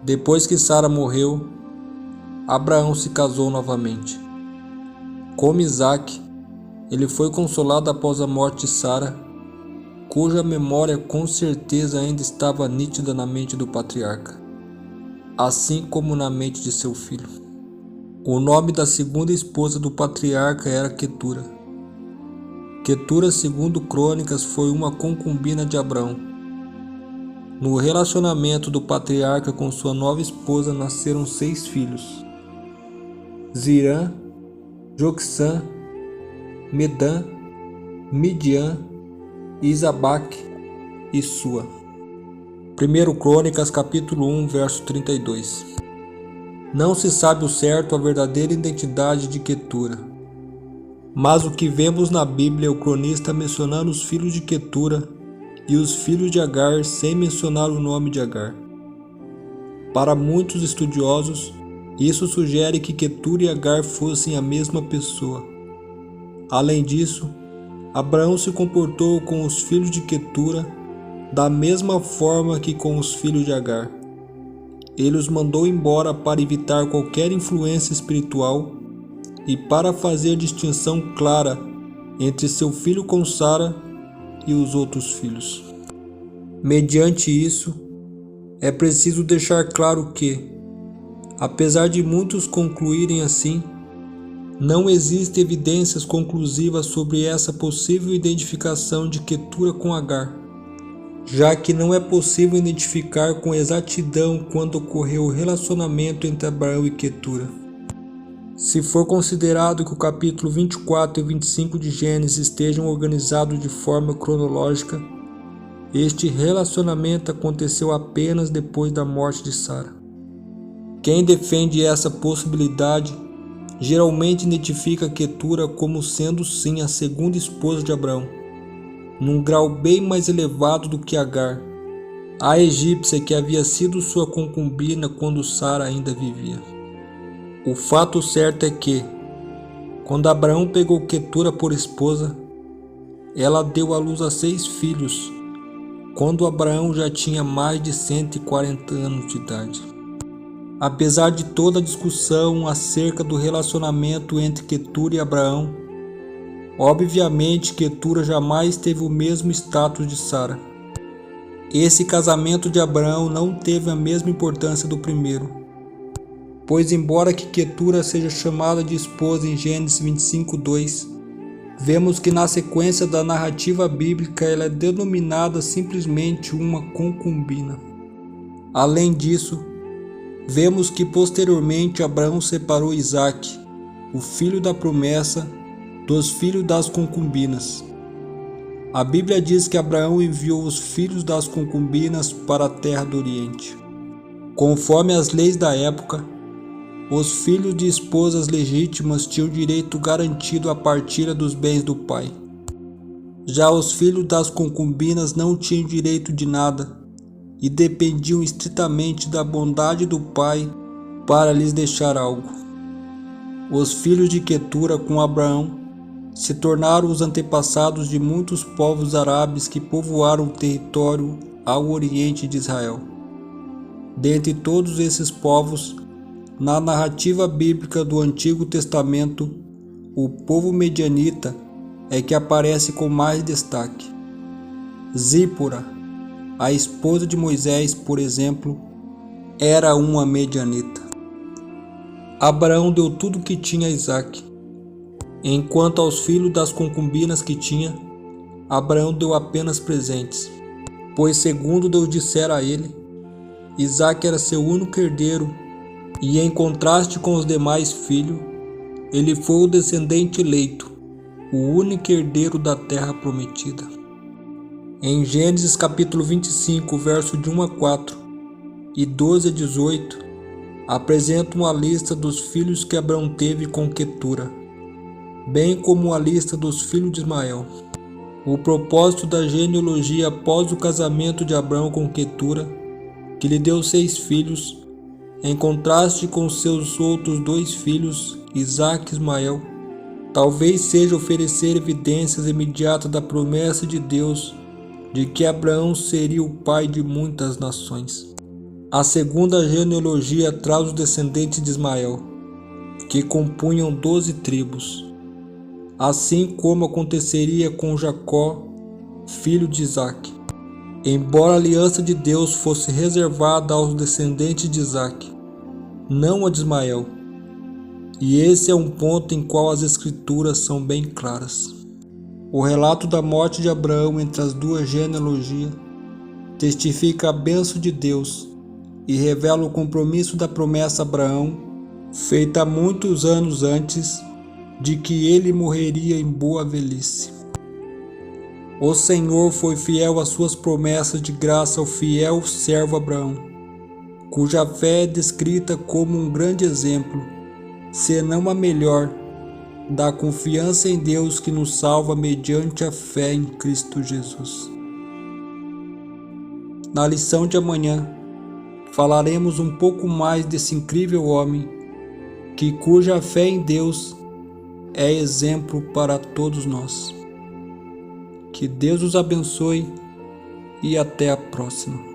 Depois que Sara morreu, Abraão se casou novamente. Como Isaque, ele foi consolado após a morte de Sara, cuja memória com certeza ainda estava nítida na mente do patriarca, assim como na mente de seu filho. O nome da segunda esposa do patriarca era Quetura. Quetura, segundo Crônicas, foi uma concubina de Abraão. No relacionamento do patriarca com sua nova esposa nasceram 6 filhos: Zirã, Joksã, Medã, Midian, Isabaque e Sua. 1 Crônicas capítulo 1, verso 32. Não se sabe ao certo a verdadeira identidade de Quetura, mas o que vemos na Bíblia é o cronista mencionando os filhos de Quetura e os filhos de Agar sem mencionar o nome de Agar. Para muitos estudiosos, isso sugere que Quetura e Agar fossem a mesma pessoa. Além disso, Abraão se comportou com os filhos de Quetura da mesma forma que com os filhos de Agar. Ele os mandou embora para evitar qualquer influência espiritual e para fazer distinção clara entre seu filho com Sara e os outros filhos. Mediante isso, é preciso deixar claro que, apesar de muitos concluírem assim, não existem evidências conclusivas sobre essa possível identificação de Quetura com Agar, já que não é possível identificar com exatidão quando ocorreu o relacionamento entre Abraão e Quetura. Se for considerado que o capítulo 24 e 25 de Gênesis estejam organizados de forma cronológica, este relacionamento aconteceu apenas depois da morte de Sara. Quem defende essa possibilidade geralmente identifica Quetura como sendo sim a segunda esposa de Abraão, num grau bem mais elevado do que Agar, a egípcia que havia sido sua concubina quando Sara ainda vivia. O fato certo é que, quando Abraão pegou Quetura por esposa, ela deu à luz a 6 filhos, quando Abraão já tinha mais de 140 anos de idade. Apesar de toda a discussão acerca do relacionamento entre Quetura e Abraão, obviamente Quetura jamais teve o mesmo status de Sara. Esse casamento de Abraão não teve a mesma importância do primeiro, pois embora que Quetura seja chamada de esposa em Gênesis 25:2, vemos que na sequência da narrativa bíblica ela é denominada simplesmente uma concubina. Além disso, vemos que posteriormente Abraão separou Isaque, o filho da promessa, dos filhos das concubinas. A Bíblia diz que Abraão enviou os filhos das concubinas para a terra do Oriente. Conforme as leis da época, os filhos de esposas legítimas tinham direito garantido à partilha dos bens do pai. Já os filhos das concubinas não tinham direito de nada e dependiam estritamente da bondade do pai para lhes deixar algo. Os filhos de Quetura com Abraão se tornaram os antepassados de muitos povos árabes que povoaram o território ao oriente de Israel. Dentre todos esses povos, na narrativa bíblica do Antigo Testamento, o povo medianita é que aparece com mais destaque. Zípora, a esposa de Moisés, por exemplo, era uma medianita. Abraão deu tudo o que tinha a Isaque. Enquanto aos filhos das concubinas que tinha, Abraão deu apenas presentes, pois segundo Deus dissera a ele, Isaque era seu único herdeiro e, em contraste com os demais filhos, ele foi o descendente eleito, o único herdeiro da terra prometida. Em Gênesis capítulo 25, verso de 1 a 4 e 12 a 18, apresenta uma lista dos filhos que Abraão teve com Quetura, bem como a lista dos filhos de Ismael. O propósito da genealogia após o casamento de Abraão com Quetura, que lhe deu 6 filhos, em contraste com seus outros 2 filhos, Isaque e Ismael, talvez seja oferecer evidências imediatas da promessa de Deus de que Abraão seria o pai de muitas nações. A segunda genealogia traz os descendentes de Ismael, que compunham 12 tribos, assim como aconteceria com Jacó, filho de Isaque. Embora a aliança de Deus fosse reservada aos descendentes de Isaque, não a de Ismael, e esse é um ponto em qual as Escrituras são bem claras. O relato da morte de Abraão entre as duas genealogias testifica a bênção de Deus e revela o compromisso da promessa a Abraão, feita muitos anos antes de que ele morreria em boa velhice. O Senhor foi fiel às suas promessas de graça ao fiel servo Abraão, cuja fé é descrita como um grande exemplo, se não a melhor, da confiança em Deus que nos salva mediante a fé em Cristo Jesus. Na lição de amanhã, falaremos um pouco mais desse incrível homem, cuja fé em Deus é exemplo para todos nós. Que Deus os abençoe e até a próxima.